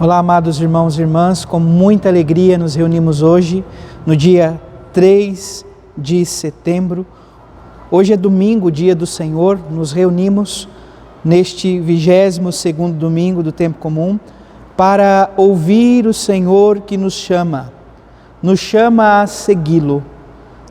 Olá, amados irmãos e irmãs, com muita alegria nos reunimos hoje, no dia 3 de setembro. Hoje é domingo, dia do Senhor, nos reunimos neste 22º domingo do tempo comum para ouvir o Senhor que nos chama a segui-lo,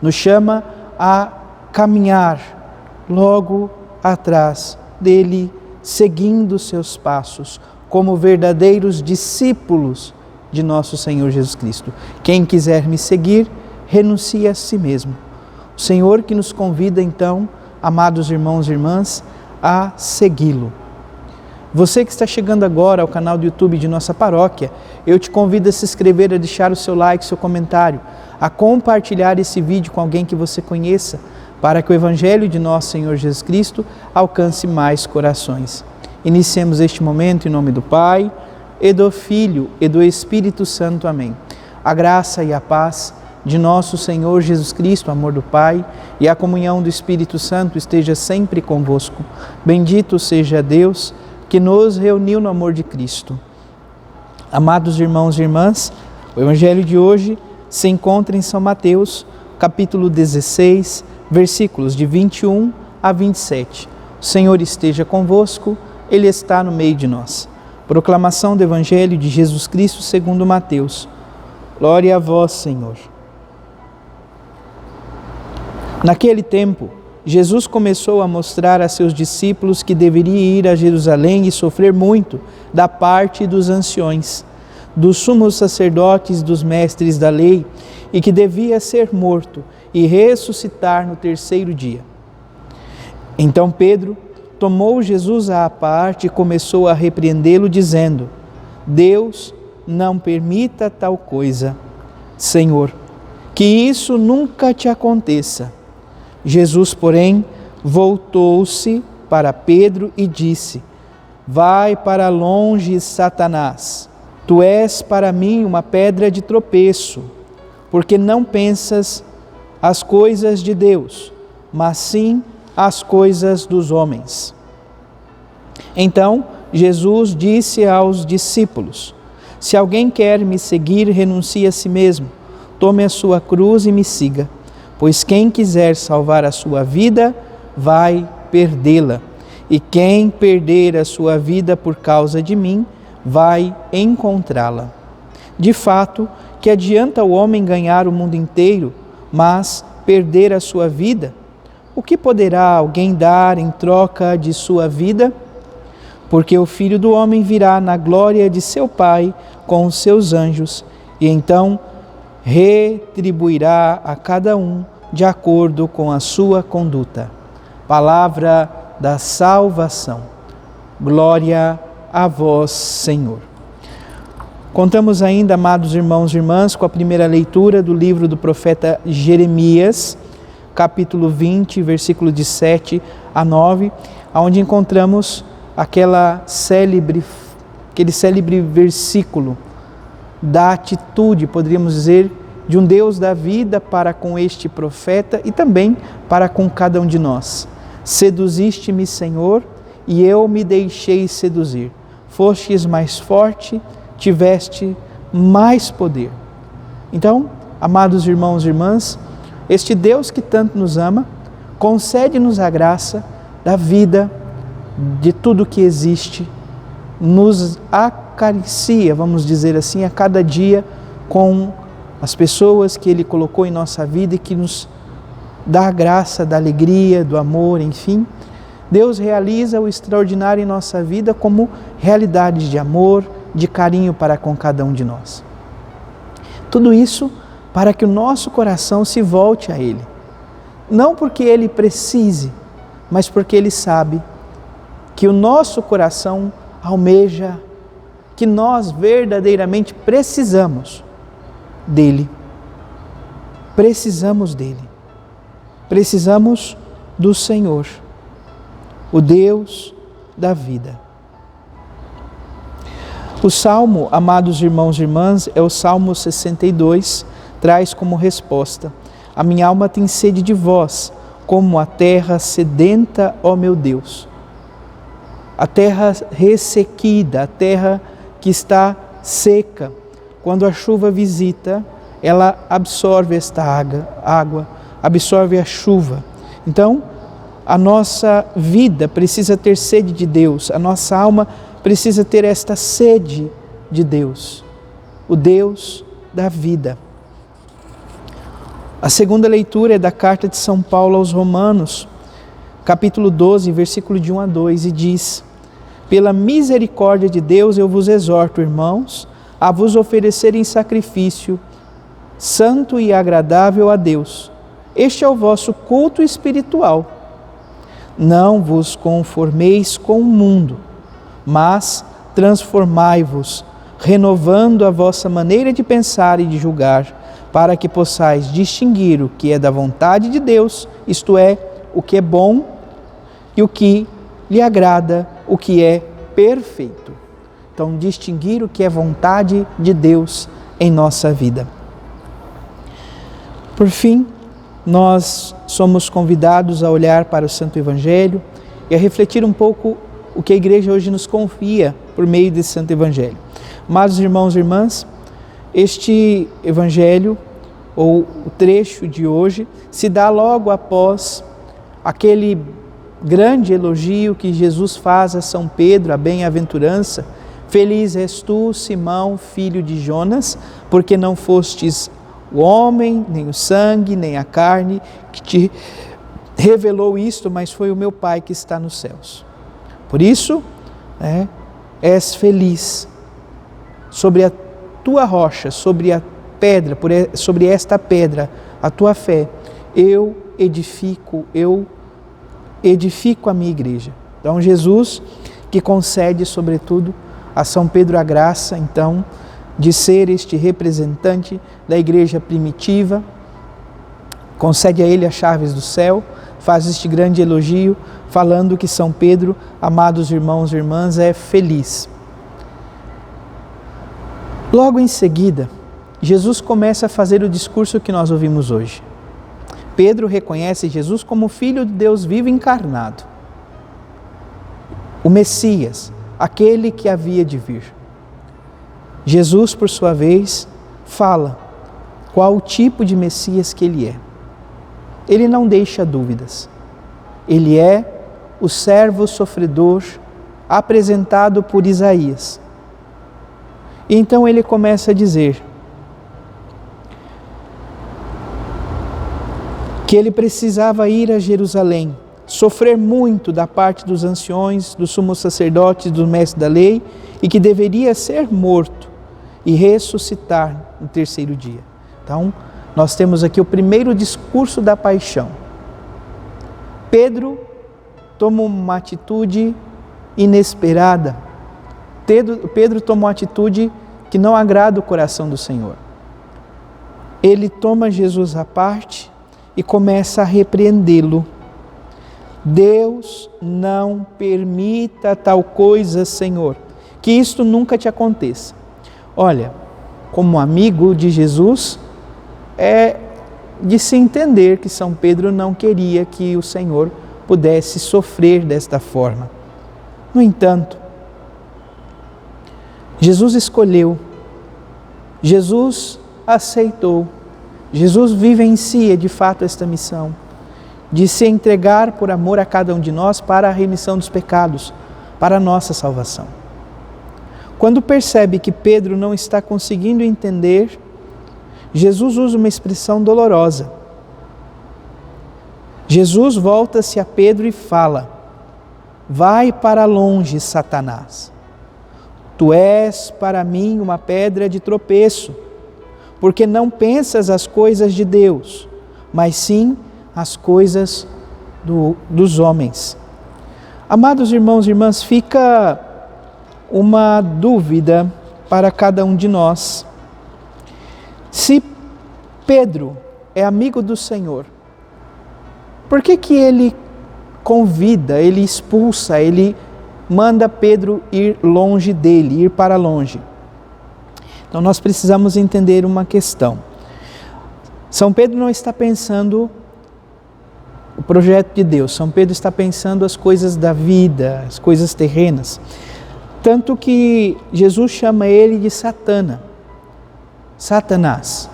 nos chama a caminhar logo atrás dele, seguindo seus passos, como verdadeiros discípulos de nosso Senhor Jesus Cristo. Quem quiser me seguir, renuncie a si mesmo. O Senhor que nos convida então, amados irmãos e irmãs, a segui-lo. Você que está chegando agora ao canal do YouTube de nossa paróquia, eu te convido a se inscrever, a deixar o seu like, seu comentário, a compartilhar esse vídeo com alguém que você conheça, para que o Evangelho de nosso Senhor Jesus Cristo alcance mais corações. Iniciemos este momento em nome do Pai, e do Filho, e do Espírito Santo. Amém. A graça e a paz de nosso Senhor Jesus Cristo, o amor do Pai e a comunhão do Espírito Santo esteja sempre convosco. Bendito seja Deus que nos reuniu no amor de Cristo. Amados irmãos e irmãs, o Evangelho de hoje se encontra em São Mateus, capítulo 16, versículos de 21 a 27. O Senhor esteja convosco, Ele está no meio de nós. Proclamação do Evangelho de Jesus Cristo segundo Mateus. Glória a vós, Senhor. Naquele tempo, Jesus começou a mostrar a seus discípulos que deveria ir a Jerusalém e sofrer muito da parte dos anciões, dos sumos sacerdotes e dos mestres da lei, e que devia ser morto e ressuscitar no terceiro dia. Então Pedro tomou Jesus à parte e começou a repreendê-lo, dizendo: Deus não permita tal coisa, Senhor, que isso nunca te aconteça. Jesus, porém, voltou-se para Pedro e disse: Vai para longe, Satanás, tu és para mim uma pedra de tropeço, porque não pensas as coisas de Deus, mas sim as coisas dos homens. Então Jesus disse aos discípulos: Se alguém quer me seguir, renuncie a si mesmo, tome a sua cruz e me siga, pois quem quiser salvar a sua vida, vai perdê-la, e quem perder a sua vida por causa de mim, vai encontrá-la. De fato, que adianta o homem ganhar o mundo inteiro, mas perder a sua vida? O que poderá alguém dar em troca de sua vida? Porque o Filho do Homem virá na glória de seu Pai com os seus anjos, e então retribuirá a cada um de acordo com a sua conduta. Palavra da salvação. Glória a vós, Senhor. Contamos ainda, amados irmãos e irmãs, com a primeira leitura do livro do profeta Jeremias, capítulo 20, versículo de 7 a 9, onde encontramos aquele célebre versículo da atitude, poderíamos dizer, de um Deus da vida para com este profeta e também para com cada um de nós. Seduziste-me, Senhor, e eu me deixei seduzir. Fostes mais forte, tiveste mais poder. Então, amados irmãos e irmãs, este Deus que tanto nos ama, concede-nos a graça da vida, de tudo que existe, nos acaricia, vamos dizer assim, a cada dia com as pessoas que Ele colocou em nossa vida e que nos dá a graça da alegria, do amor, enfim. Deus realiza o extraordinário em nossa vida como realidades de amor, de carinho para com cada um de nós. Tudo isso para que o nosso coração se volte a Ele. Não porque Ele precise, mas porque Ele sabe que o nosso coração almeja, que nós verdadeiramente precisamos dEle. Precisamos dEle. Precisamos do Senhor, o Deus da vida. O Salmo, amados irmãos e irmãs, é o Salmo 62, traz como resposta: A minha alma tem sede de vós, como a terra sedenta, ó meu Deus. A terra ressequida, a terra que está seca, quando a chuva visita, ela absorve esta água, absorve a chuva. Então, a nossa vida precisa ter sede de Deus, a nossa alma precisa ter esta sede de Deus, o Deus da vida. A segunda leitura é da carta de São Paulo aos Romanos, capítulo 12, versículo de 1 a 2, e diz: pela misericórdia de Deus eu vos exorto, irmãos, a vos oferecerem sacrifício santo e agradável a Deus. Este é o vosso culto espiritual. Não vos conformeis com o mundo, mas transformai-vos, renovando a vossa maneira de pensar e de julgar, para que possais distinguir o que é da vontade de Deus, isto é, o que é bom e o que lhe agrada, o que é perfeito. Então, distinguir o que é vontade de Deus em nossa vida. Por fim, nós somos convidados a olhar para o Santo Evangelho e a refletir um pouco o que a Igreja hoje nos confia por meio desse Santo Evangelho. Amados irmãos e irmãs, este Evangelho, ou o trecho de hoje, se dá logo após aquele grande elogio que Jesus faz a São Pedro, a bem-aventurança: feliz és tu, Simão, filho de Jonas, porque não fostes o homem, nem o sangue, nem a carne que te revelou isto, mas foi o meu Pai que está nos céus. Por isso, és feliz. Sobre a tua rocha, sobre a pedra, sobre esta pedra, a tua fé, eu edifico a minha igreja. Então, Jesus, que concede, sobretudo, a São Pedro a graça, então, de ser este representante da igreja primitiva, concede a ele as chaves do céu, faz este grande elogio, falando que São Pedro, amados irmãos e irmãs, é feliz. Logo em seguida, Jesus começa a fazer o discurso que nós ouvimos hoje. Pedro reconhece Jesus como Filho de Deus vivo encarnado, o Messias, aquele que havia de vir. Jesus, por sua vez, fala qual o tipo de Messias que ele é. Ele não deixa dúvidas. Ele é o servo sofredor apresentado por Isaías. E então ele começa a dizer que ele precisava ir a Jerusalém, sofrer muito da parte dos anciões, dos sumos sacerdotes, do mestre da lei, e que deveria ser morto e ressuscitar no terceiro dia. Então, nós temos aqui o primeiro discurso da paixão. Pedro toma uma atitude inesperada. Pedro toma uma atitude que não agrada o coração do Senhor. Ele toma Jesus à parte e começa a repreendê-lo. Deus não permita tal coisa, Senhor, que isto nunca te aconteça. Olha, como amigo de Jesus, é de se entender que São Pedro não queria que o Senhor pudesse sofrer desta forma. No entanto, Jesus escolheu, Jesus aceitou, Jesus vivencia de fato esta missão de se entregar por amor a cada um de nós para a remissão dos pecados, para a nossa salvação. Quando percebe que Pedro não está conseguindo entender, Jesus usa uma expressão dolorosa. Jesus volta-se a Pedro e fala: vai para longe, Satanás. Tu és para mim uma pedra de tropeço, porque não pensas as coisas de Deus, mas sim as coisas dos homens. Amados irmãos e irmãs, fica uma dúvida para cada um de nós. Se Pedro é amigo do Senhor, por que ele convida, ele expulsa, ele manda Pedro ir longe dele, ir para longe? Então nós precisamos entender uma questão. São Pedro não está pensando o projeto de Deus, São Pedro está pensando as coisas da vida, as coisas terrenas. Tanto que Jesus chama ele de Satanás,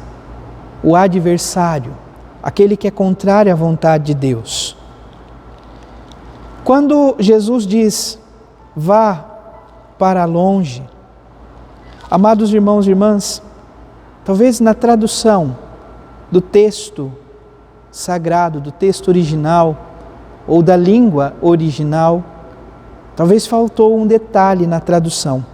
o adversário, aquele que é contrário à vontade de Deus. Quando Jesus diz, vá para longe, amados irmãos e irmãs, talvez na tradução do texto sagrado, do texto original, ou da língua original, talvez faltou um detalhe na tradução.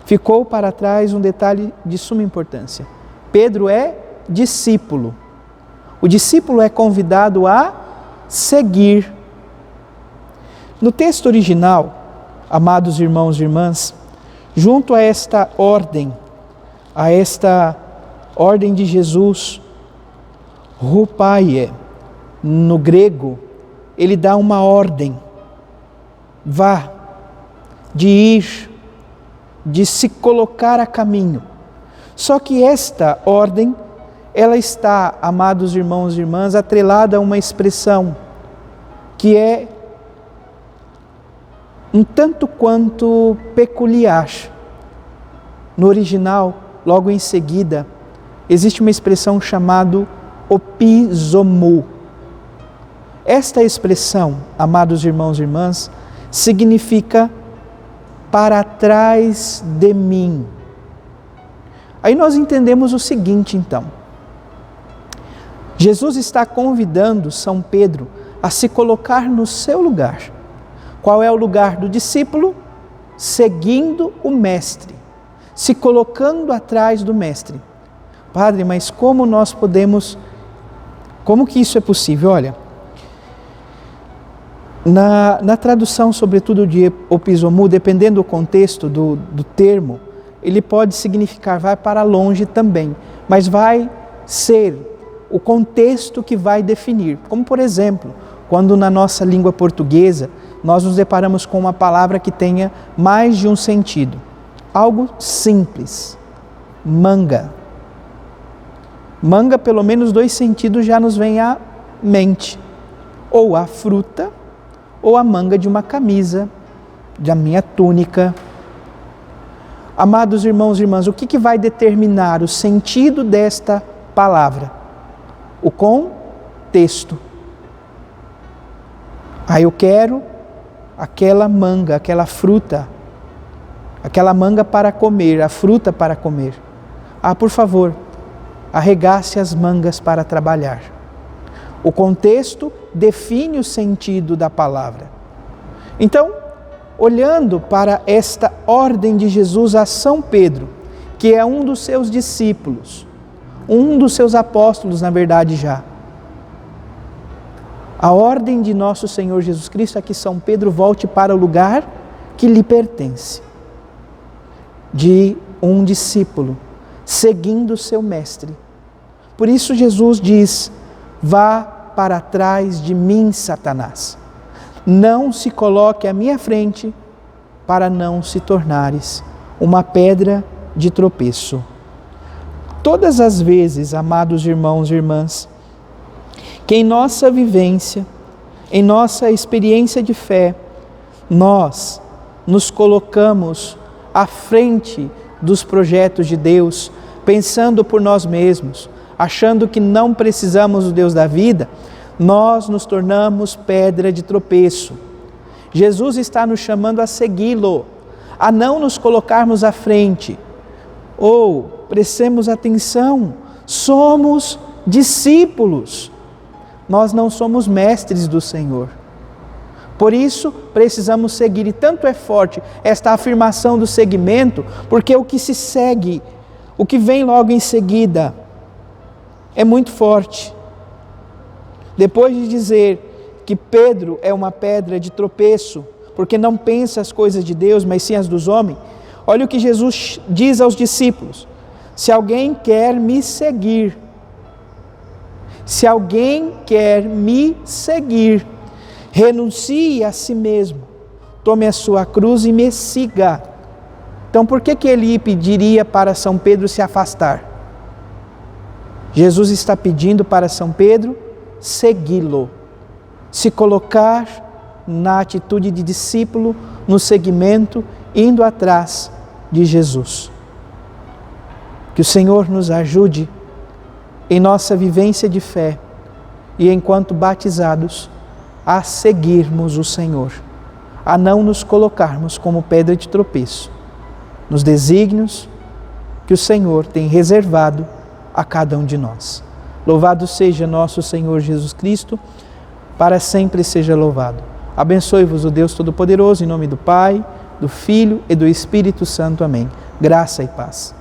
Ficou para trás um detalhe de suma importância. Pedro é discípulo. O discípulo é convidado a seguir. No texto original, amados irmãos e irmãs, junto a esta ordem de Jesus, rupaie, no grego, ele dá uma ordem, vá, de ir, de se colocar a caminho. Só que esta ordem, ela está, amados irmãos e irmãs, atrelada a uma expressão que é um tanto quanto peculiar. No original, logo em seguida, existe uma expressão chamada opizomu. Esta expressão, amados irmãos e irmãs, significa para trás de mim. Aí nós entendemos o seguinte, então. Jesus está convidando São Pedro a se colocar no seu lugar. Qual é o lugar do discípulo? Seguindo o Mestre, se colocando atrás do Mestre. Padre, mas como que isso é possível? Olha, na tradução, sobretudo de opizomu, dependendo do contexto do termo, ele pode significar vai para longe também, mas vai ser o contexto que vai definir. Como, por exemplo, quando na nossa língua portuguesa nós nos deparamos com uma palavra que tenha mais de um sentido. Algo simples, manga. Manga, pelo menos 2 sentidos já nos vem à mente. Ou a fruta, ou a manga de uma camisa, da minha túnica. Amados irmãos e irmãs, o que vai determinar o sentido desta palavra? O contexto. Eu quero aquela manga, aquela fruta, aquela manga para comer, a fruta para comer. Por favor, arregace as mangas para trabalhar. O contexto define o sentido da palavra. Então, olhando para esta ordem de Jesus a São Pedro, que é um dos seus discípulos, um dos seus apóstolos, na verdade já. A ordem de nosso Senhor Jesus Cristo é que São Pedro volte para o lugar que lhe pertence, de um discípulo, seguindo o seu mestre. Por isso Jesus diz, vá para trás de mim, Satanás. Não se coloque à minha frente, para não se tornares uma pedra de tropeço. Todas as vezes, amados irmãos e irmãs, que em nossa vivência, em nossa experiência de fé, nós nos colocamos à frente dos projetos de Deus, pensando por nós mesmos, achando que não precisamos do Deus da vida, nós nos tornamos pedra de tropeço. Jesus está nos chamando a segui-lo, a não nos colocarmos à frente. Prestemos atenção, somos discípulos, nós não somos mestres do Senhor. Por isso, precisamos seguir, e tanto é forte esta afirmação do seguimento, porque o que se segue, o que vem logo em seguida, é muito forte. Depois de dizer que Pedro é uma pedra de tropeço, porque não pensa as coisas de Deus, mas sim as dos homens, olha o que Jesus diz aos discípulos: se alguém quer me seguir, renuncie a si mesmo, tome a sua cruz e me siga. Então, por que ele pediria para São Pedro se afastar? Jesus está pedindo para São Pedro segui-lo, se colocar na atitude de discípulo, no seguimento indo atrás de Jesus. Que o Senhor nos ajude em nossa vivência de fé e, enquanto batizados, a seguirmos o Senhor, a não nos colocarmos como pedra de tropeço nos desígnios que o Senhor tem reservado a cada um de nós. Louvado seja nosso Senhor Jesus Cristo, para sempre seja louvado. Abençoe-vos o Deus Todo-Poderoso, em nome do Pai, do Filho e do Espírito Santo. Amém. Graça e paz.